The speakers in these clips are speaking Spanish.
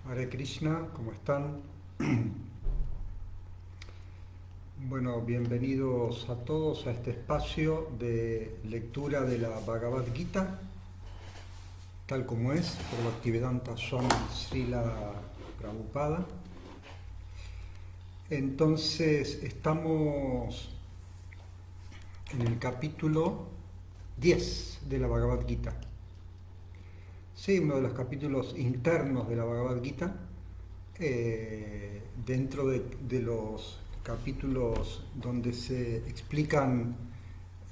Hare Krishna, ¿cómo están? Bueno, bienvenidos a todos a este espacio de lectura de la Bhagavad Gita, tal como es, por Bhaktivedanta Swami Srila Prabhupada. Entonces, estamos en el capítulo 10 de la Bhagavad Gita. Sí, uno de los capítulos internos de la Bhagavad Gita, dentro de los capítulos donde se explican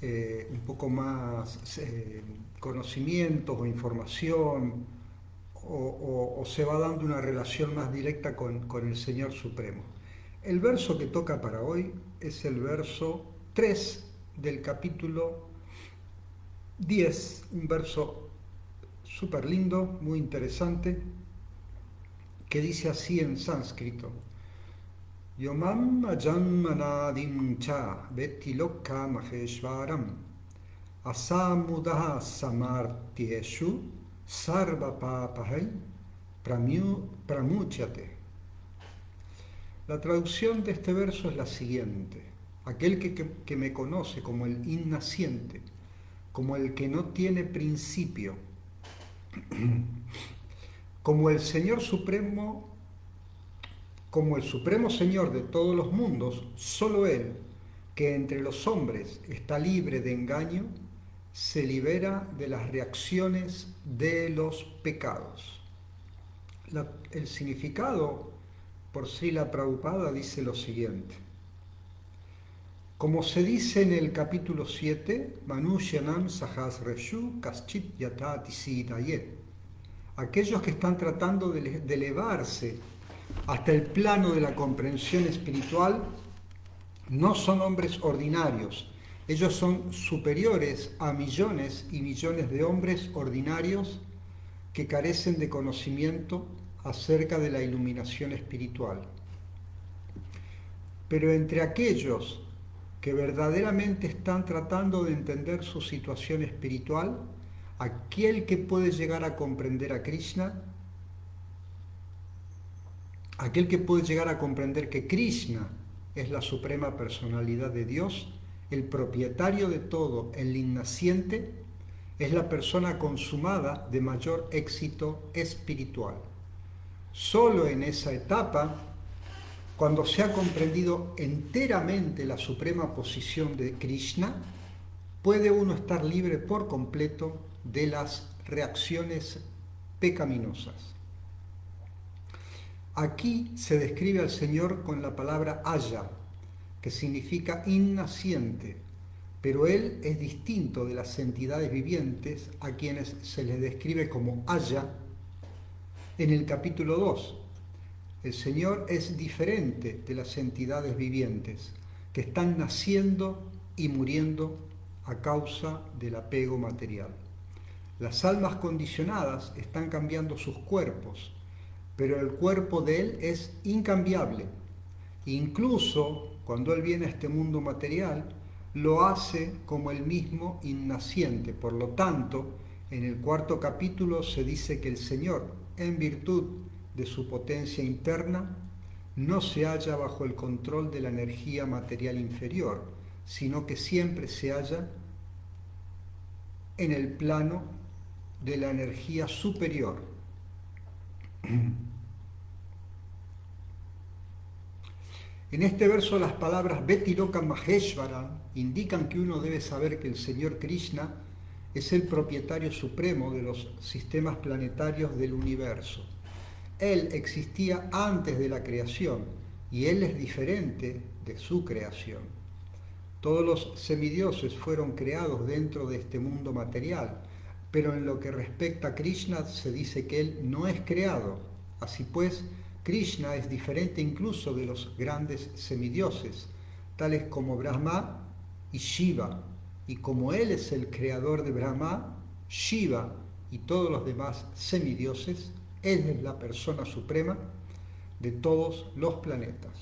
un poco más conocimientos o información, o se va dando una relación más directa con el Señor Supremo. El verso que toca para hoy es el verso 3 del capítulo 10, un verso súper lindo, muy interesante, que dice así en sánscrito: Yomam ajanmanadim cha vetti lokka maheshvaram asamudaha samartyeshu sarva papahai pramuchyate. La traducción de este verso es la siguiente: aquel que me conoce como el innaciente, como el que no tiene principio, como el Señor Supremo, como el Supremo Señor de todos los mundos, solo Él, que entre los hombres está libre de engaño, se libera de las reacciones de los pecados. El significado por Srila Prabhupada dice lo siguiente: como se dice en el capítulo 7, Manusyanam Sahasreshu Kaschit Yatati Sidaye, aquellos que están tratando de elevarse hasta el plano de la comprensión espiritual no son hombres ordinarios, ellos son superiores a millones y millones de hombres ordinarios que carecen de conocimiento acerca de la iluminación espiritual. Pero entre aquellos que verdaderamente están tratando de entender su situación espiritual, aquel que puede llegar a comprender a Krishna, aquel que puede llegar a comprender que Krishna es la suprema personalidad de Dios, el propietario de todo, el innaciente, es la persona consumada de mayor éxito espiritual. Solo en esa etapa, cuando se ha comprendido enteramente la suprema posición de Krishna, puede uno estar libre por completo de las reacciones pecaminosas. Aquí se describe al Señor con la palabra Aya, que significa innaciente, pero Él es distinto de las entidades vivientes a quienes se les describe como Aya en el capítulo 2. El Señor es diferente de las entidades vivientes que están naciendo y muriendo a causa del apego material. Las almas condicionadas están cambiando sus cuerpos, pero el cuerpo de Él es incambiable. Incluso cuando Él viene a este mundo material, lo hace como el mismo innaciente. Por lo tanto, en el 4º capítulo se dice que el Señor, en virtud de su potencia interna, no se halla bajo el control de la energía material inferior, sino que siempre se halla en el plano de la energía superior. En este verso las palabras Vetiloka Maheshvara indican que uno debe saber que el Señor Krishna es el propietario supremo de los sistemas planetarios del universo. Él existía antes de la creación y Él es diferente de su creación. Todos los semidioses fueron creados dentro de este mundo material, pero en lo que respecta a Krishna se dice que Él no es creado. Así pues, Krishna es diferente incluso de los grandes semidioses, tales como Brahma y Shiva, y como Él es el creador de Brahma, Shiva y todos los demás semidioses, Él es la persona suprema de todos los planetas.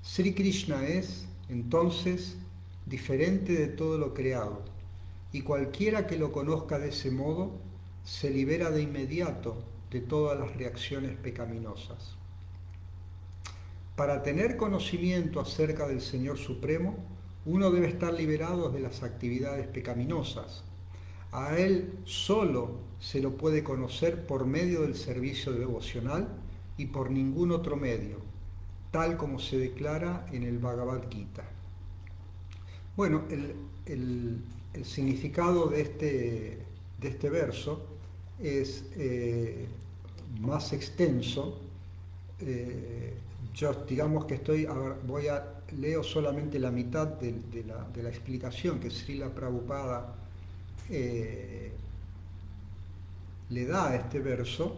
Sri Krishna es, entonces, diferente de todo lo creado, y cualquiera que lo conozca de ese modo se libera de inmediato de todas las reacciones pecaminosas. Para tener conocimiento acerca del Señor Supremo, uno debe estar liberado de las actividades pecaminosas. A Él solo se lo puede conocer por medio del servicio devocional y por ningún otro medio, tal como se declara en el Bhagavad Gita. Bueno, el significado de este verso es más extenso. Yo digamos que leo solamente la mitad de la explicación que Srila Prabhupada le da a este verso.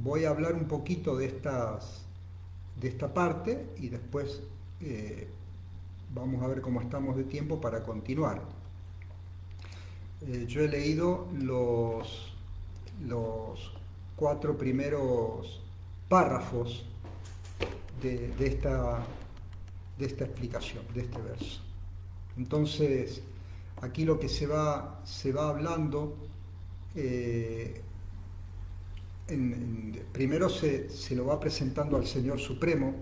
Voy a hablar un poquito de esta parte y después vamos a ver cómo estamos de tiempo para continuar. Yo he leído los 4 primeros párrafos de esta explicación, de este verso. Entonces, aquí lo que se va hablando, primero se lo va presentando al Señor Supremo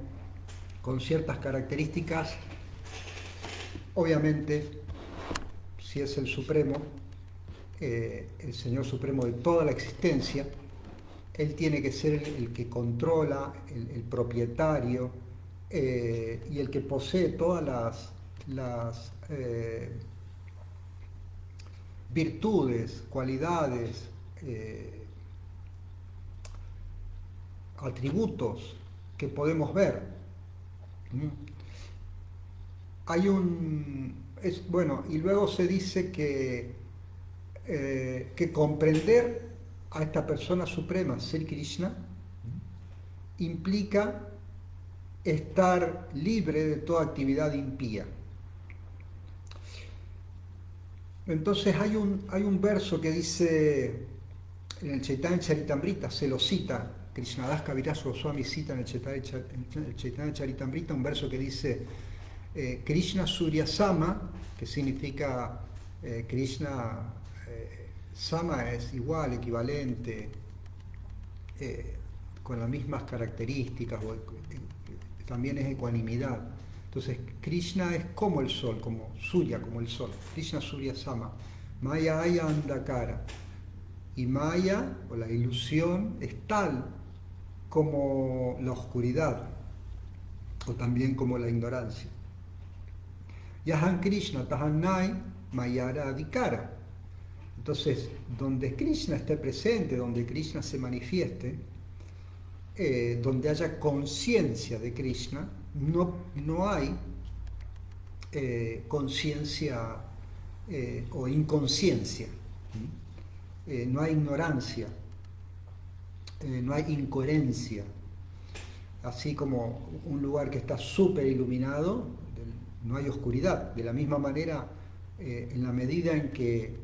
con ciertas características. Obviamente, si es el Supremo, el Señor Supremo de toda la existencia, Él tiene que ser el que controla, el propietario y el que posee todas las virtudes, cualidades, atributos que podemos ver. Y luego se dice que comprender a esta persona suprema, Sri Krishna, implica estar libre de toda actividad impía. Entonces hay un verso que dice en el Chaitanya Charitamrita, se lo cita, Krishnadas Kaviraj Goswami cita en el Chaitanya Charitamrita un verso que dice Krishna Surya Sama, que significa Krishna Sama es igual, equivalente, con las mismas características, también es ecuanimidad. Entonces Krishna es como el sol, como Surya, como el sol. Krishna Surya Sama, Maya Aya Andakara. Y Maya, o la ilusión, es tal como la oscuridad, o también como la ignorancia. Yahan Krishna Tahannai Mayara Adhikara. Entonces, donde Krishna esté presente, donde Krishna se manifieste, donde haya conciencia de Krishna, no hay conciencia o inconsciencia, no hay ignorancia, no hay incoherencia. Así como un lugar que está súper iluminado, no hay oscuridad. De la misma manera, en la medida en que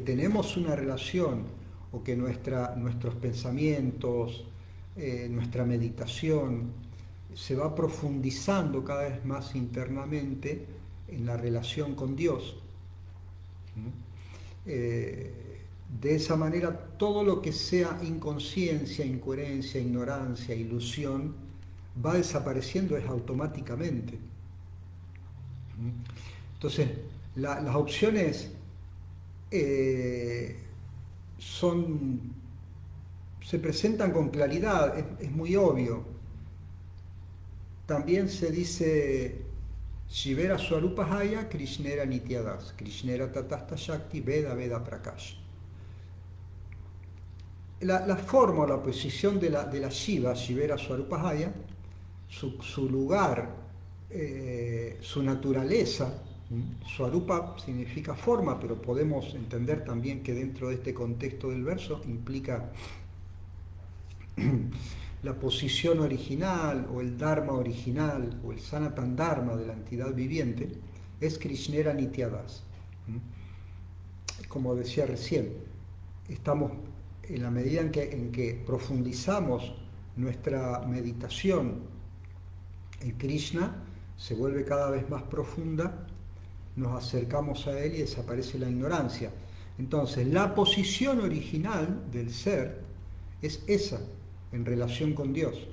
tenemos una relación o que nuestros pensamientos, nuestra meditación se va profundizando cada vez más internamente en la relación con Dios. De esa manera, todo lo que sea inconsciencia, incoherencia, ignorancia, ilusión, va desapareciendo automáticamente. Entonces, las opciones se presentan con claridad, es muy obvio. También se dice Shivera Swarupahaya Krishnera Nityadas, Krishnera Tatasta Shakti Veda Veda Prakash. La forma o la posición de la Shiva, Shivera Swarupahaya, su lugar, su naturaleza. Swarupa significa forma, pero podemos entender también que dentro de este contexto del verso implica la posición original o el Dharma original o el Sanatan Dharma de la entidad viviente, es Krishnera Nityadas. Como decía recién, estamos en la medida en que profundizamos nuestra meditación en Krishna, se vuelve cada vez más profunda, nos acercamos a Él y desaparece la ignorancia. Entonces, la posición original del ser es esa, en relación con Dios.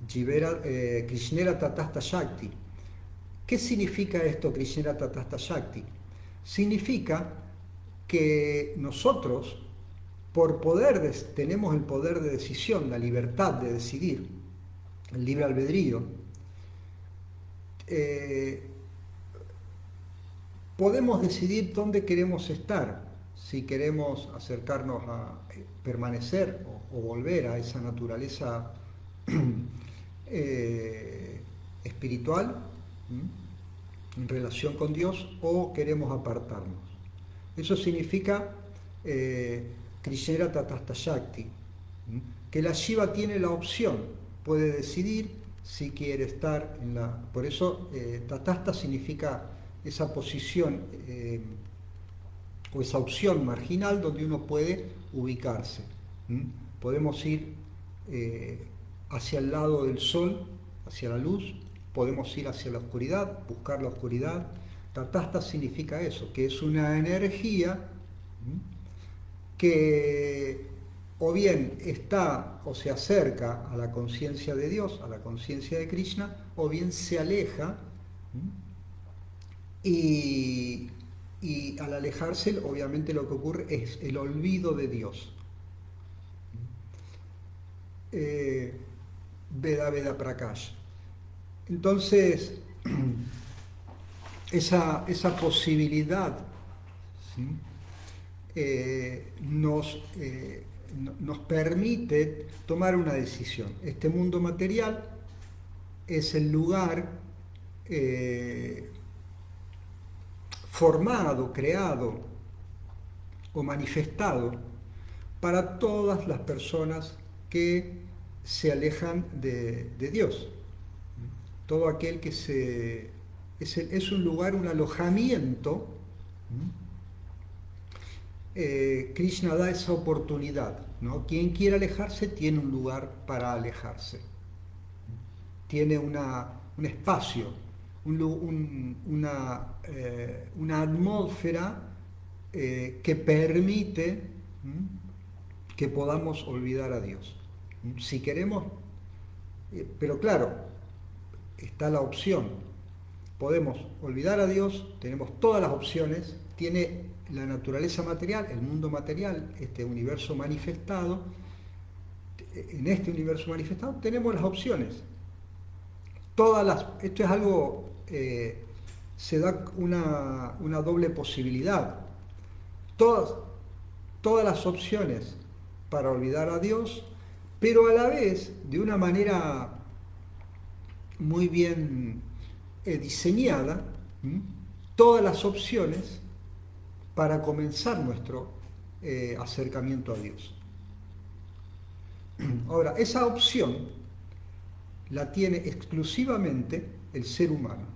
Krishnera Tatasta Shakti. ¿Qué significa esto, Krishnera Tatasta Shakti? Significa que nosotros, tenemos el poder de decisión, la libertad de decidir, el libre albedrío, podemos decidir dónde queremos estar, si queremos acercarnos a permanecer o volver a esa naturaleza espiritual en relación con Dios, o queremos apartarnos. Eso significa Krishnera Tatasta Shakti, que la Shiva tiene la opción, puede decidir si quiere estar en la... Por eso Tatasta significa esa posición o esa opción marginal donde uno puede ubicarse. Podemos ir hacia el lado del sol, hacia la luz, podemos ir hacia la oscuridad, buscar la oscuridad. Tatasta significa eso, que es una energía que o bien está o se acerca a la conciencia de Dios, a la conciencia de Krishna, o bien se aleja. Y al alejarse, obviamente lo que ocurre es el olvido de Dios. Veda Veda Prakash. Entonces, esa posibilidad, ¿sí? Nos permite tomar una decisión. Este mundo material es el lugar formado, creado o manifestado para todas las personas que se alejan de Dios. Todo aquel que es un lugar, un alojamiento. Krishna da esa oportunidad, ¿no? Quien quiera alejarse tiene un lugar para alejarse, tiene un espacio, una atmósfera que permite que podamos olvidar a Dios. Si queremos, pero claro, está la opción. Podemos olvidar a Dios, tenemos todas las opciones, tiene la naturaleza material, el mundo material, este universo manifestado. En este universo manifestado tenemos las opciones. Esto es algo, se da una doble posibilidad. Todas las opciones para olvidar a Dios, pero a la vez de una manera muy bien diseñada, todas las opciones para comenzar nuestro acercamiento a Dios. Ahora, esa opción la tiene exclusivamente el ser humano.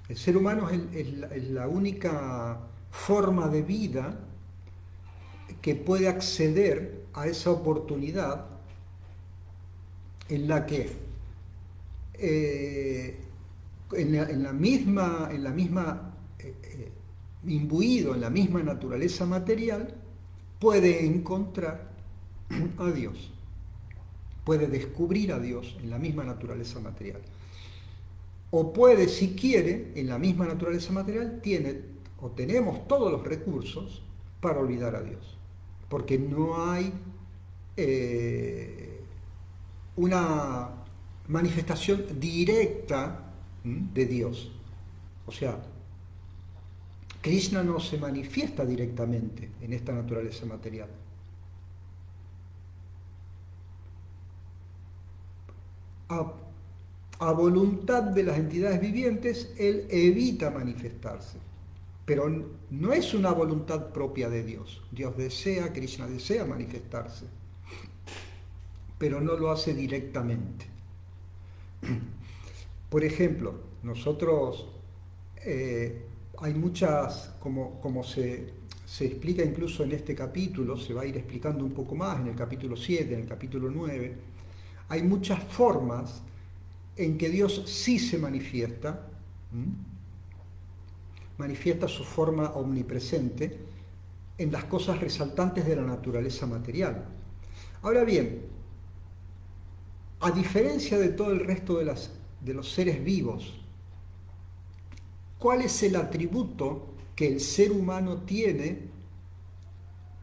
El ser humano es la única forma de vida que puede acceder a esa oportunidad en la que imbuido en la misma naturaleza material, puede encontrar a Dios, puede descubrir a Dios en la misma naturaleza material. O puede, si quiere, en la misma naturaleza material, tenemos todos los recursos para olvidar a Dios, porque no hay una manifestación directa de Dios. O sea, Krishna no se manifiesta directamente en esta naturaleza material. A voluntad de las entidades vivientes, él evita manifestarse, pero no es una voluntad propia de Dios. Dios desea, Krishna desea manifestarse, pero no lo hace directamente. Por ejemplo, nosotros hay muchas, como se explica incluso en este capítulo, se va a ir explicando un poco más en el capítulo 7, en el capítulo 9, hay muchas formas en que Dios sí se manifiesta manifiesta su forma omnipresente en las cosas resaltantes de la naturaleza material. Ahora bien, a diferencia de todo el resto de los seres vivos, ¿cuál es el atributo que el ser humano tiene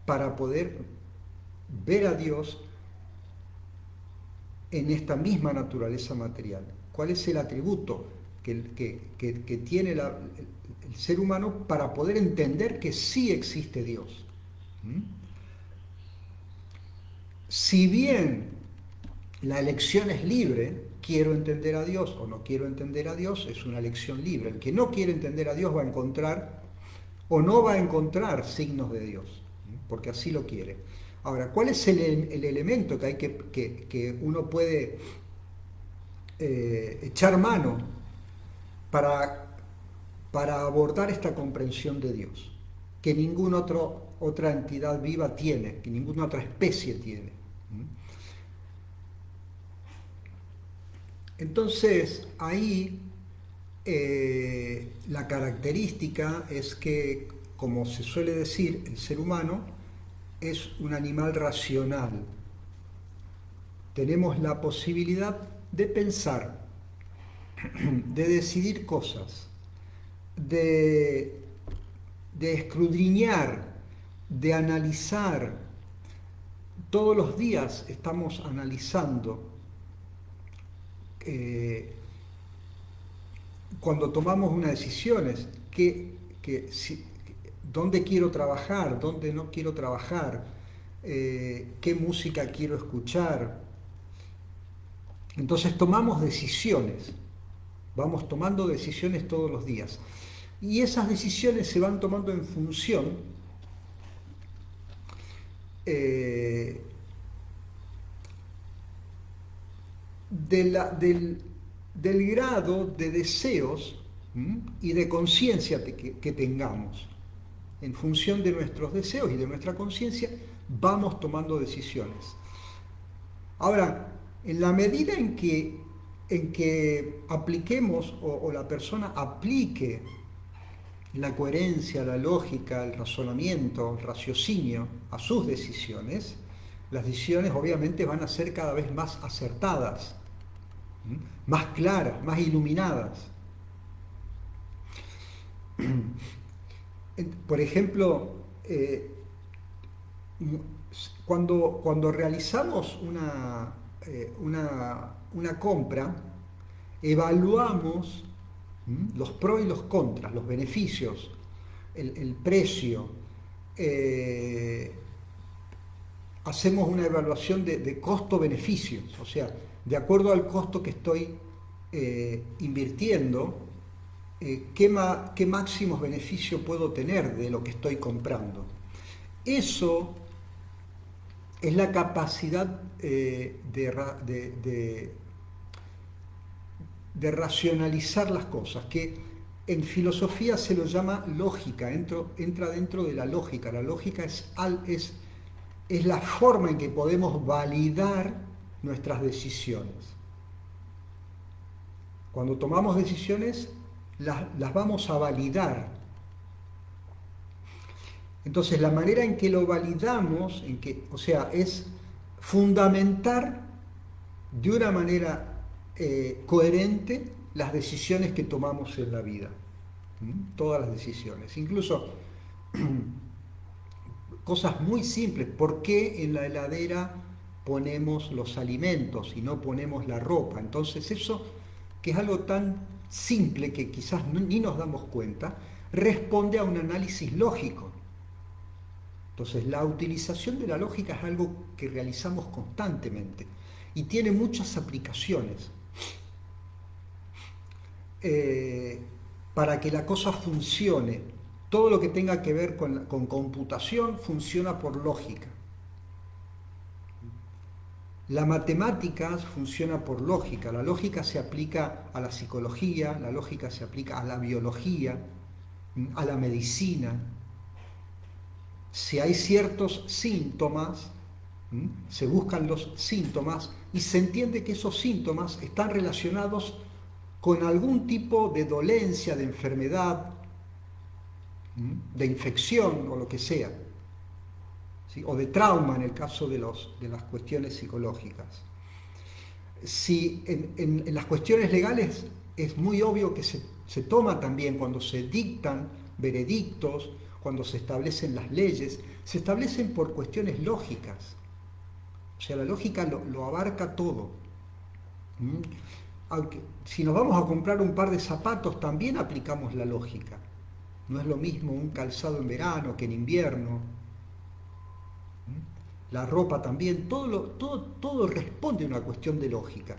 para poder ver a Dios en esta misma naturaleza material? ¿Cuál es el atributo que tiene el ser humano para poder entender que sí existe Dios? Si bien la elección es libre, quiero entender a Dios o no quiero entender a Dios, es una elección libre. El que no quiere entender a Dios va a encontrar o no va a encontrar signos de Dios, porque así lo quiere. Ahora, ¿cuál es el elemento que uno puede echar mano para abordar esta comprensión de Dios? Que ninguna otra entidad viva tiene, que ninguna otra especie tiene. Entonces, ahí la característica es que, como se suele decir, el ser humano es un animal racional. Tenemos la posibilidad de pensar, de decidir cosas, de escudriñar, de analizar. Todos los días estamos analizando. Cuando tomamos unas decisiones, dónde quiero trabajar, dónde no quiero trabajar, qué música quiero escuchar. Entonces tomamos decisiones, vamos tomando decisiones todos los días. Y esas decisiones se van tomando en función del grado de deseos y de conciencia que tengamos. En función de nuestros deseos y de nuestra conciencia vamos tomando decisiones. Ahora, en la medida en que apliquemos o la persona aplique la coherencia, la lógica, el razonamiento, el raciocinio a sus decisiones, las decisiones obviamente van a ser cada vez más acertadas, más claras, más iluminadas. Por ejemplo, cuando realizamos una compra, evaluamos los pros y los contras, los beneficios, el precio, hacemos una evaluación de costo-beneficios, o sea, de acuerdo al costo que estoy invirtiendo, qué máximos beneficios puedo tener de lo que estoy comprando. Eso es la capacidad de racionalizar las cosas, que en filosofía se lo llama lógica, entra dentro de la lógica. La lógica es la forma en que podemos validar nuestras decisiones. Cuando tomamos decisiones, las vamos a validar. Entonces, la manera en que lo validamos, es fundamentar de una manera coherente las decisiones que tomamos en la vida. Todas las decisiones. Incluso cosas muy simples. ¿Por qué en la heladera ponemos los alimentos y no ponemos la ropa? Entonces eso, que es algo tan simple que quizás ni nos damos cuenta, responde a un análisis lógico. Entonces la utilización de la lógica es algo que realizamos constantemente y tiene muchas aplicaciones. Para que la cosa funcione, todo lo que tenga que ver con computación funciona por lógica. La matemática funciona por lógica. La lógica se aplica a la psicología, la lógica se aplica a la biología, a la medicina. Si hay ciertos síntomas, se buscan los síntomas y se entiende que esos síntomas están relacionados con algún tipo de dolencia, de enfermedad, de infección o lo que sea, ¿sí? O de trauma en el caso de las cuestiones psicológicas. Si en las cuestiones legales es muy obvio que se toma también cuando se dictan veredictos, cuando se establecen las leyes, se establecen por cuestiones lógicas. O sea, la lógica lo abarca todo. Aunque, si nos vamos a comprar un par de zapatos, también aplicamos la lógica. No es lo mismo un calzado en verano que en invierno. La ropa también, todo responde a una cuestión de lógica.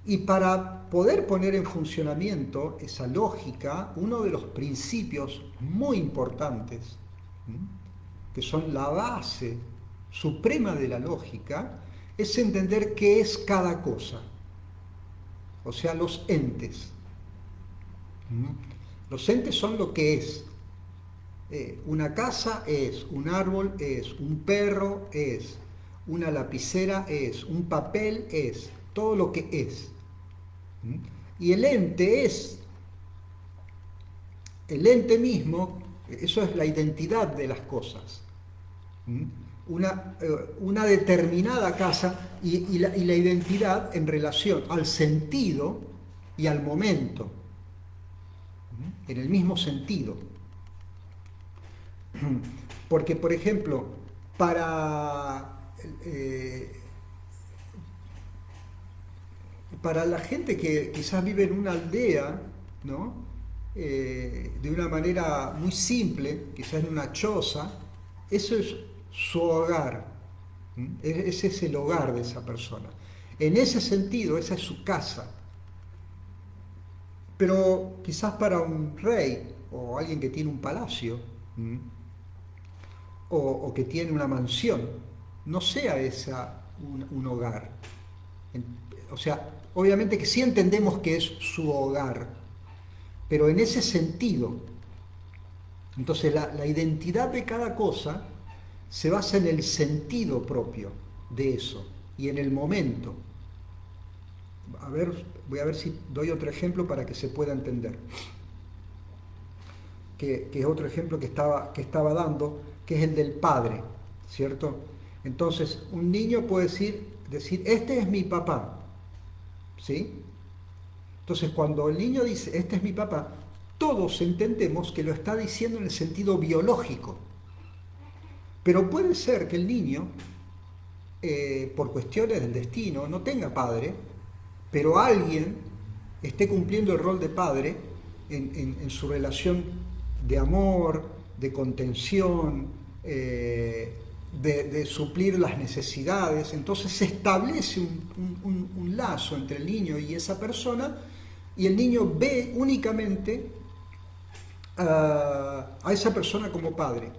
Y para poder poner en funcionamiento esa lógica, uno de los principios muy importantes, que son la base suprema de la lógica, es entender qué es cada cosa, o sea, los entes. Los entes son lo que es. Una casa es, un árbol es, un perro es, una lapicera es, un papel es, todo lo que es. Y el ente es, el ente mismo, eso es la identidad de las cosas. Una determinada casa y la identidad en relación al sentido y al momento, en el mismo sentido. Porque, por ejemplo, para la gente que quizás vive en una aldea, ¿no? De una manera muy simple, quizás en una choza, eso es su hogar. Ese es el hogar de esa persona. En ese sentido, esa es su casa. Pero quizás para un rey o alguien que tiene un palacio, o que tiene una mansión, no sea esa un hogar. O sea, obviamente que sí entendemos que es su hogar, pero en ese sentido. Entonces la identidad de cada cosa se basa en el sentido propio de eso y en el momento. Voy a ver si doy otro ejemplo para que se pueda entender. Que es otro ejemplo que estaba dando, que es el del padre, ¿cierto? Entonces, un niño puede decir, este es mi papá, ¿sí? Entonces, cuando el niño dice, este es mi papá, todos entendemos que lo está diciendo en el sentido biológico. Pero puede ser que el niño, por cuestiones del destino, no tenga padre, pero alguien esté cumpliendo el rol de padre en su relación de amor, de contención, de suplir las necesidades. Entonces se establece un lazo entre el niño y esa persona, y el niño ve únicamente a esa persona como padre,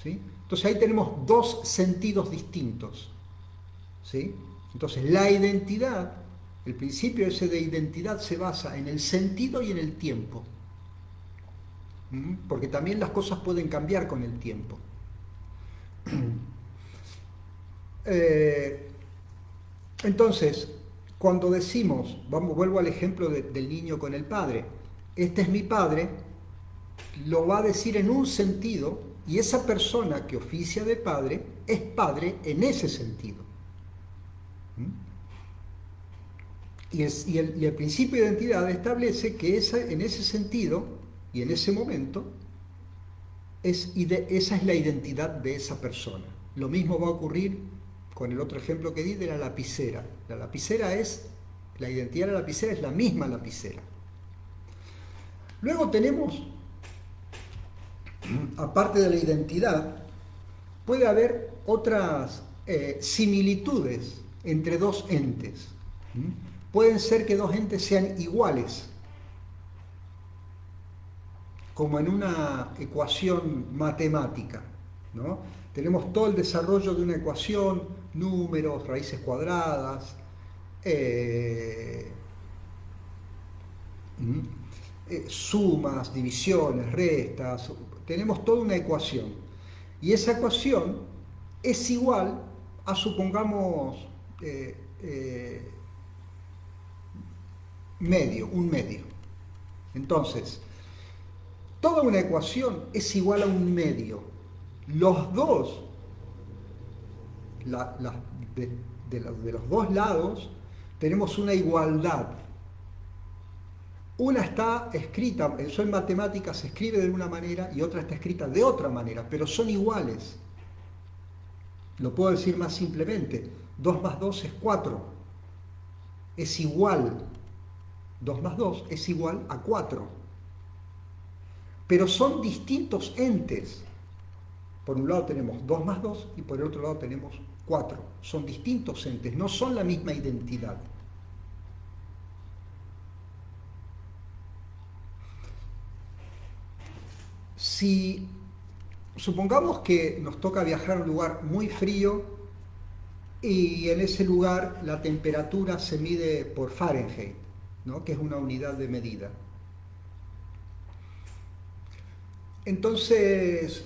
¿sí? Entonces ahí tenemos dos sentidos distintos, ¿sí? Entonces la identidad, el principio ese de identidad se basa en el sentido y en el tiempo. Porque también las cosas pueden cambiar con el tiempo. Entonces, cuando decimos, vuelvo al ejemplo del niño con el padre, este es mi padre, lo va a decir en un sentido, y esa persona que oficia de padre es padre en ese sentido. Y el principio de identidad establece que en ese sentido y en ese momento esa es la identidad de esa persona. Lo mismo va a ocurrir con el otro ejemplo que di de la lapicera. La identidad de la lapicera es la misma lapicera. Luego tenemos, aparte de la identidad, puede haber otras similitudes entre dos entes. Pueden ser que dos entes sean iguales, como en una ecuación matemática, ¿no? Tenemos todo el desarrollo de una ecuación, números, raíces cuadradas, sumas, divisiones, restas, tenemos toda una ecuación. Y esa ecuación es igual a, supongamos, un medio. Entonces, Toda una ecuación es igual a un medio. Los dos, de los dos lados, tenemos una igualdad. Una está escrita, eso en matemáticas se escribe de una manera y otra está escrita de otra manera, pero son iguales. Lo puedo decir más simplemente, 2 más 2 es 4, es igual, 2 más 2 es igual a 4. Pero son distintos entes. Por un lado tenemos 2 más 2 y por el otro lado tenemos 4. Son distintos entes, no son la misma identidad. Si supongamos que nos toca viajar a un lugar muy frío y en ese lugar la temperatura se mide por Fahrenheit, ¿no? Que es una unidad de medida. Entonces,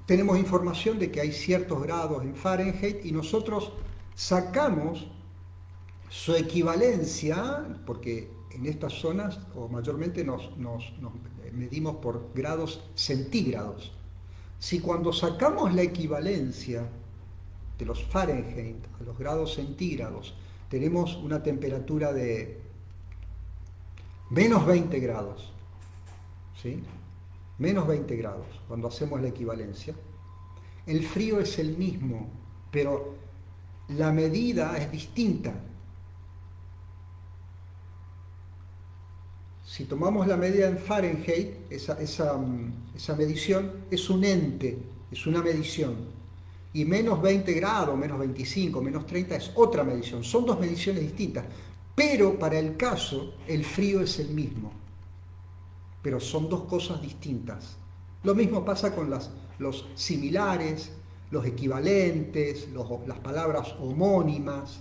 tenemos información de que hay ciertos grados en Fahrenheit y nosotros sacamos su equivalencia, porque en estas zonas, o mayormente nos medimos por grados centígrados. Si cuando sacamos la equivalencia de los Fahrenheit a los grados centígrados, tenemos una temperatura de menos 20 grados, ¿sí? Menos 20 grados, cuando hacemos la equivalencia. El frío es el mismo, pero la medida es distinta. Si tomamos la medida en Fahrenheit, esa medición es un ente, es una medición. Y menos 20 grados, menos 25, menos 30 es otra medición. Son dos mediciones distintas. Pero para el caso, el frío es el mismo. Pero son dos cosas distintas. Lo mismo pasa con los similares, los equivalentes, las palabras homónimas.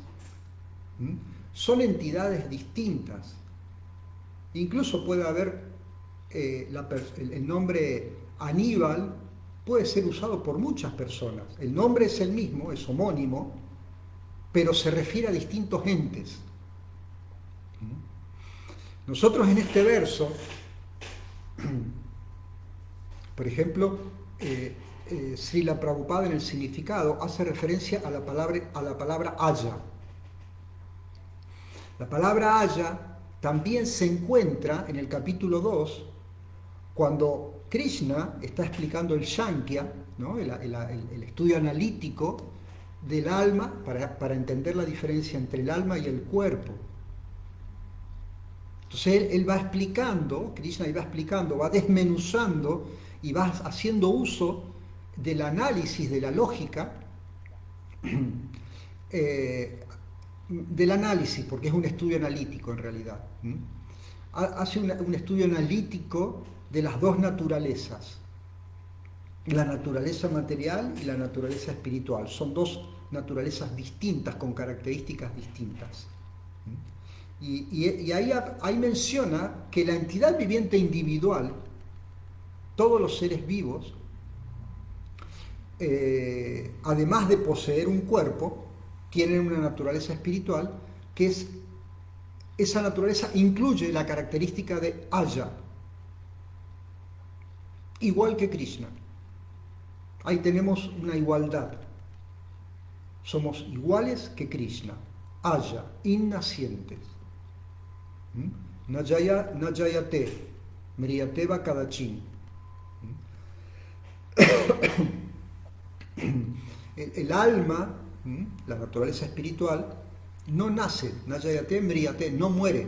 Son entidades distintas. Incluso puede haber el nombre Aníbal puede ser usado por muchas personas. El nombre es el mismo, es homónimo, pero se refiere a distintos entes. Nosotros en este verso, por ejemplo, Srila Prabhupada en el significado hace referencia a la palabra Aya. La palabra Aya también se encuentra en el capítulo 2, cuando Krishna está explicando el Sankhya, ¿no? el estudio analítico del alma para entender la diferencia entre el alma y el cuerpo. Entonces él va explicando, Krishna va explicando, va desmenuzando y va haciendo uso del análisis, de la lógica, del análisis, porque es un estudio analítico en realidad. Hace un estudio analítico de las dos naturalezas, la naturaleza material y la naturaleza espiritual. Son dos naturalezas distintas, con características distintas. Y ahí menciona que la entidad viviente individual, todos los seres vivos, además de poseer un cuerpo, tienen una naturaleza espiritual, que esa naturaleza incluye la característica de Aya, igual que Krishna. Ahí tenemos una igualdad. Somos iguales que Krishna. Aya, innacientes. Najayate, Mriyateva Kadachin. El alma, la naturaleza espiritual, no nace, Najayate, Mriyate, no muere.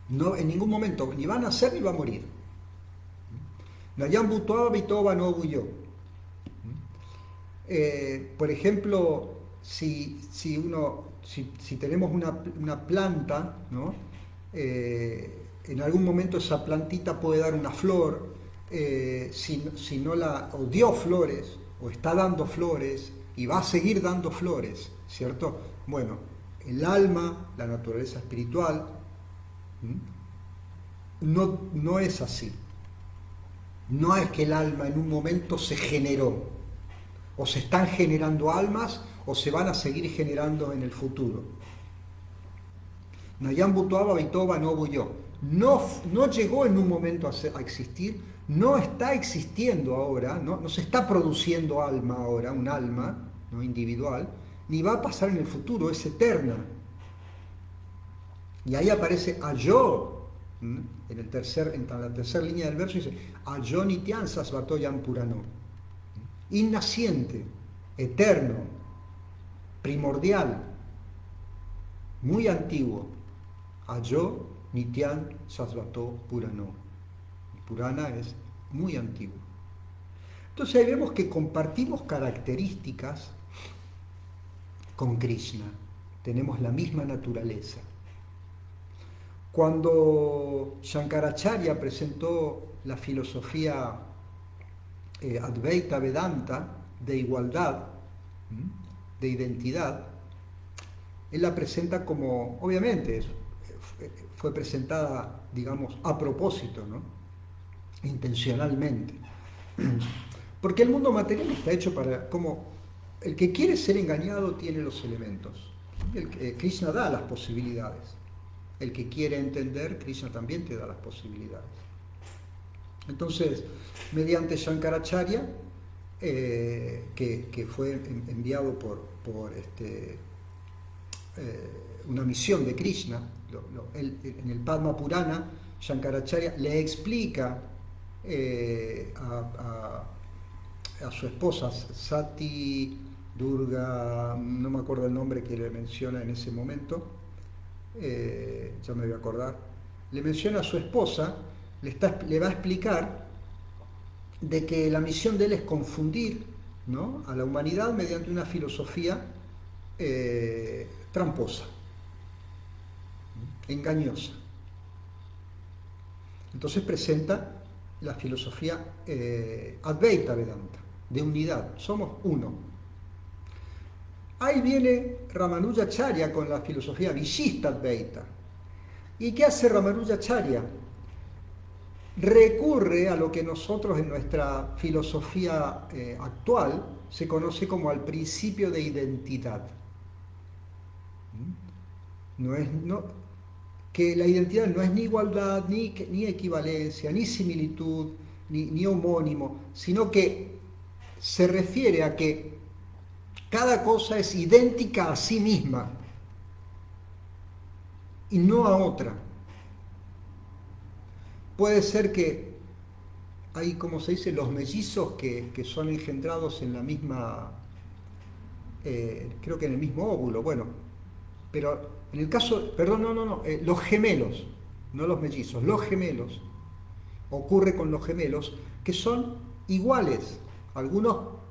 No, en ningún momento, ni va a nacer ni va a morir. Nayam Bhutva Vitova no Buyo. Por ejemplo, si tenemos una planta, ¿no? En algún momento esa plantita puede dar una flor, si no o dio flores, o está dando flores, y va a seguir dando flores, ¿cierto? Bueno, el alma, la naturaleza espiritual, no es así. No es que el alma en un momento se generó, o se están generando almas, o se van a seguir generando en el futuro. Nayam Bhutva Vaitova no Buyo. no llegó en un momento a existir, no está existiendo ahora, no se está produciendo alma ahora, un alma no individual, ni va a pasar en el futuro, es eterna. Y ahí aparece Ayo, en la tercera línea del verso dice, Ayo nityan sasvatoyam purano, innaciente, eterno, primordial, muy antiguo, Ayo nityan sasvato purano. Purana es muy antiguo. Entonces ahí vemos que compartimos características con Krishna, tenemos la misma naturaleza. Cuando Shankaracharya presentó la filosofía Advaita Vedanta de igualdad, de identidad, él la presenta como, obviamente, fue presentada, digamos, a propósito, ¿no? Intencionalmente. Porque el mundo material está hecho para, como el que quiere ser engañado tiene los elementos. Krishna da las posibilidades. El que quiere entender, Krishna también te da las posibilidades. Entonces, mediante Shankaracharya, que fue enviado por una misión de Krishna, en el Padma Purana, Shankaracharya le explica a su esposa, Sati Durga, no me acuerdo el nombre que le menciona en ese momento, ya me voy a acordar, le menciona a su esposa, le va a explicar de que la misión de él es confundir, ¿no?, a la humanidad mediante una filosofía tramposa, engañosa. Entonces presenta la filosofía Advaita Vedanta, de unidad, somos uno. Ahí viene Ramanujacharya con la filosofía Vishishta Advaita. ¿Y qué hace Ramanujacharya? Recurre a lo que nosotros en nuestra filosofía actual se conoce como al principio de identidad. Que la identidad no es ni igualdad, ni equivalencia, ni similitud, ni homónimo, sino que se refiere a que cada cosa es idéntica a sí misma y no a otra. Puede ser que hay, como se dice, los mellizos que son engendrados en la misma, creo que en el mismo óvulo, bueno, pero en el caso, perdón, los gemelos, no los mellizos, los gemelos, ocurre con los gemelos que son iguales, algunos,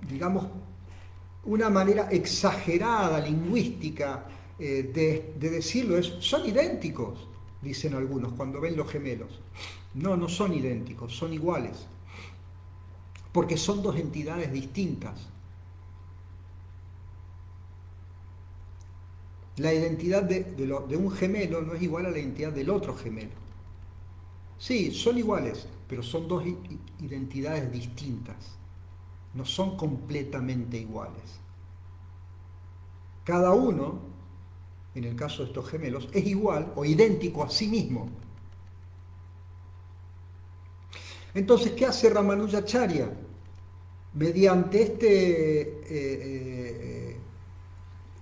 digamos, una manera exagerada, lingüística, de decirlo son idénticos, dicen algunos cuando ven los gemelos. No son idénticos, son iguales, porque son dos entidades distintas. La identidad de un gemelo no es igual a la identidad del otro gemelo. Sí, son iguales, pero son dos identidades distintas. No son completamente iguales. Cada uno, en el caso de estos gemelos, es igual o idéntico a sí mismo. Entonces, ¿qué hace Ramanujacharya? Mediante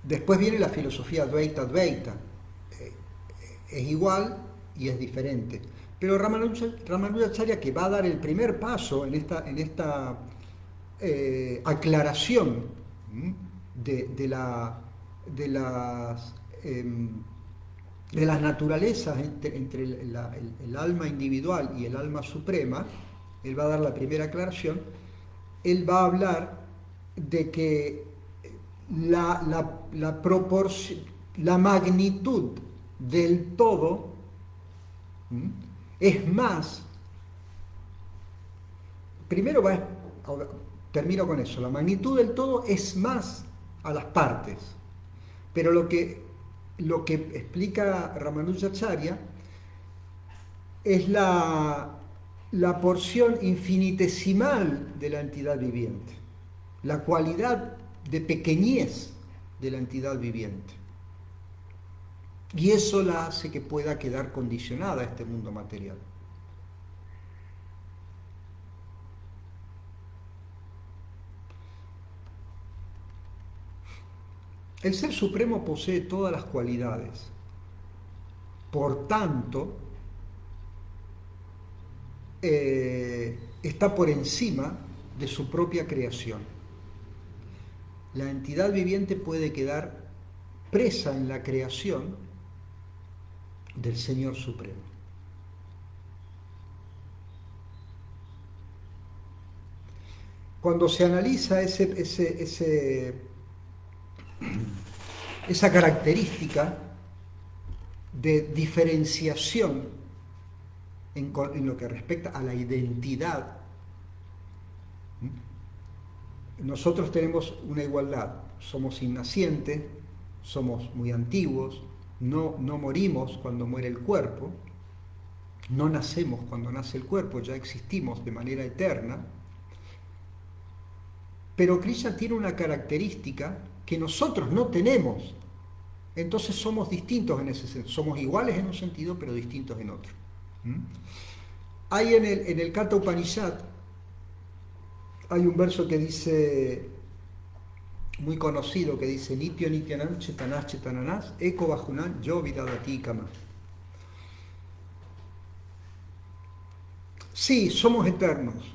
después viene la filosofía Advaita. Es igual y es diferente. Pero Ramanujacharya, que va a dar el primer paso en esta aclaración de las naturalezas entre el alma individual y el alma suprema, él va a dar la primera aclaración. Él va a hablar de que la proporción, la magnitud del todo es más. Primero termino con eso, la magnitud del todo es más a las partes, pero lo que explica Ramanujacharya es la porción infinitesimal de la entidad viviente, la cualidad de pequeñez de la entidad viviente. Y eso la hace que pueda quedar condicionada a este mundo material. El Ser Supremo posee todas las cualidades. Por tanto, está por encima de su propia creación. La entidad viviente puede quedar presa en la creación del Señor Supremo. Cuando se analiza esa característica de diferenciación en lo que respecta a la identidad, nosotros tenemos una igualdad, somos innacientes, somos muy antiguos, no morimos cuando muere el cuerpo, no nacemos cuando nace el cuerpo, ya existimos de manera eterna, pero Krishna tiene una característica que nosotros no tenemos, entonces somos distintos en ese sentido, somos iguales en un sentido pero distintos en otro. Hay en el Katha Upanishad, hay un verso que dice, muy conocido, que dice Nityo Nityanam Chetanas Chetananas Eko Bajunan Yo Vidadati Kama. Sí, somos eternos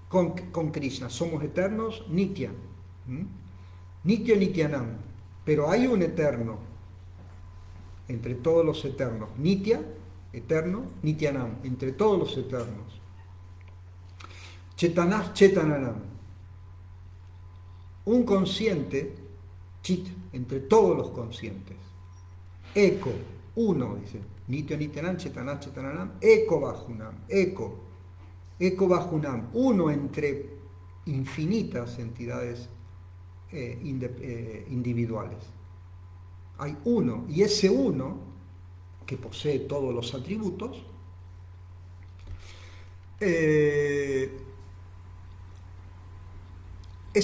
con Krishna, somos eternos Nitya, Nityo Nityanam, pero hay un eterno entre todos los eternos, Nitya, eterno, Nityanam, entre todos los eternos. Chetanas Chetananam, un consciente, Chit, entre todos los conscientes. Eko, uno, dice, Nitya Nityanam, Chetanas Chetananam, Eko Bajunam, Eko Bajunam, uno entre infinitas entidades individuales. Hay uno, y ese uno, que posee todos los atributos, es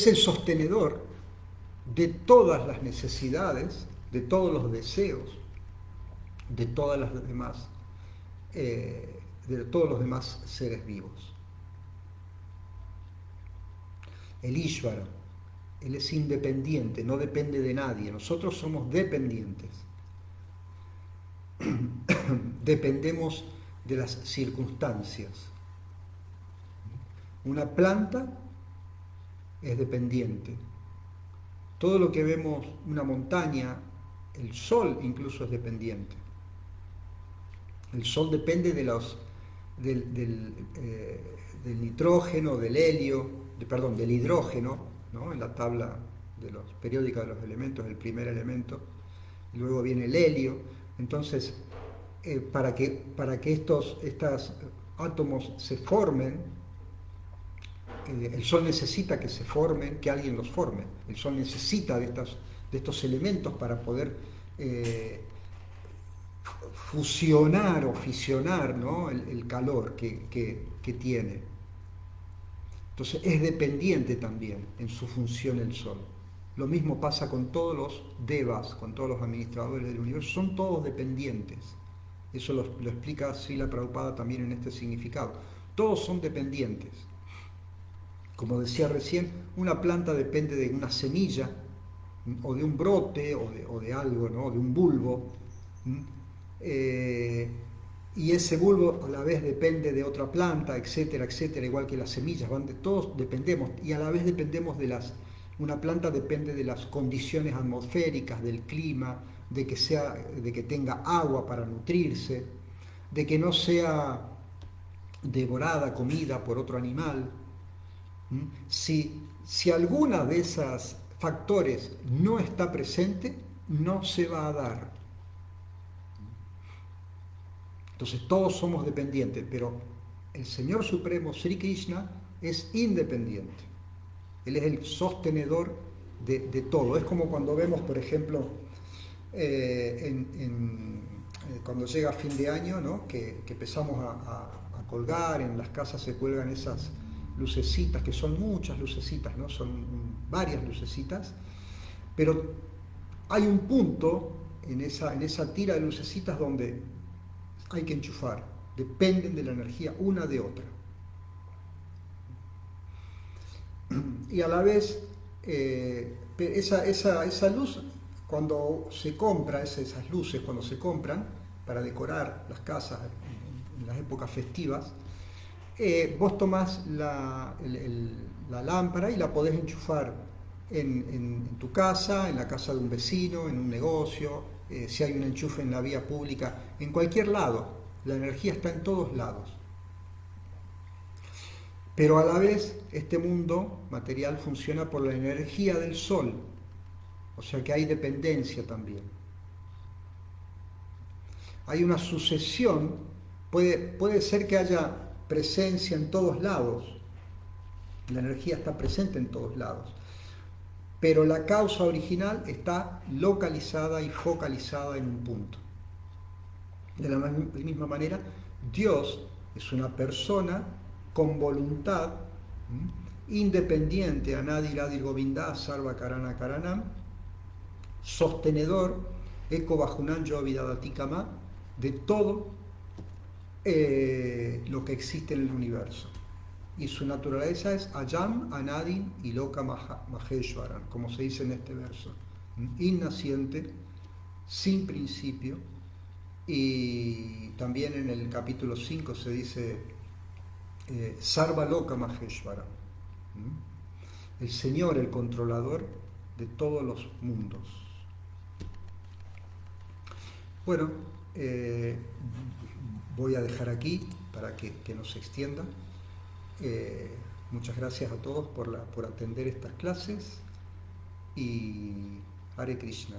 el sostenedor de todas las necesidades, de todos los deseos, de todas las demás, de todos los demás seres vivos. El Ishvara, él es independiente, no depende de nadie. Nosotros somos dependientes. Dependemos de las circunstancias. Una planta es dependiente. Todo lo que vemos, una montaña, el sol incluso es dependiente. El sol depende de del nitrógeno, del helio, del hidrógeno, ¿no? En la tabla de los periódica de los elementos, el primer elemento, y luego viene el helio. Entonces, para que estos átomos se formen, el Sol necesita que se formen, que alguien los forme. El Sol necesita de estos elementos para poder fusionar o fisionar, ¿no? el calor que tiene. Entonces es dependiente también en su función el Sol. Lo mismo pasa con todos los devas, con todos los administradores del universo, son todos dependientes. Eso lo explica Srila Prabhupada también en este significado. Todos son dependientes. Como decía recién, una planta depende de una semilla, o de un brote, o de algo, ¿no? De un bulbo. Y ese bulbo a la vez depende de otra planta, etcétera, etcétera, igual que las semillas, todos dependemos, y a la vez dependemos una planta depende de las condiciones atmosféricas, del clima, de que tenga agua para nutrirse, de que no sea devorada, comida por otro animal. Si alguna de esos factores no está presente, no se va a dar. Entonces todos somos dependientes, pero el Señor Supremo, Sri Krishna, es independiente. Él es el sostenedor de todo. Es como cuando vemos, por ejemplo, cuando llega fin de año, ¿no? que empezamos a colgar, en las casas se cuelgan esas lucecitas, que son muchas lucecitas, ¿no? Son varias lucecitas, pero hay un punto en esa tira de lucecitas donde hay que enchufar, dependen de la energía una de otra. Y a la vez, esa luz, cuando se compra, esas luces cuando se compran para decorar las casas en las épocas festivas, vos tomás la lámpara y la podés enchufar en tu casa, en la casa de un vecino, en un negocio, si hay un enchufe en la vía pública, en cualquier lado. La energía está en todos lados. Pero a la vez, este mundo material funciona por la energía del sol, o sea que hay dependencia también. Hay una sucesión, puede ser que haya presencia en todos lados, la energía está presente en todos lados, pero la causa original está localizada y focalizada en un punto. De la misma manera, Dios es una persona con voluntad, independiente, Anadi Radhi Govinda, Sarva Karana Karanam, sostenedor, Eko Bajunan Yovidadatikama, de todo lo que existe en el universo. Y su naturaleza es Ayam, Anadi y Loka Maheshwaran, como se dice en este verso. Innaciente, sin principio, y también en el capítulo 5 se dice Sarva Loka Maheshwaran, el Señor, el controlador de todos los mundos. Bueno, voy a dejar aquí para que no se extienda. Muchas gracias a todos por atender estas clases y Hare Krishna.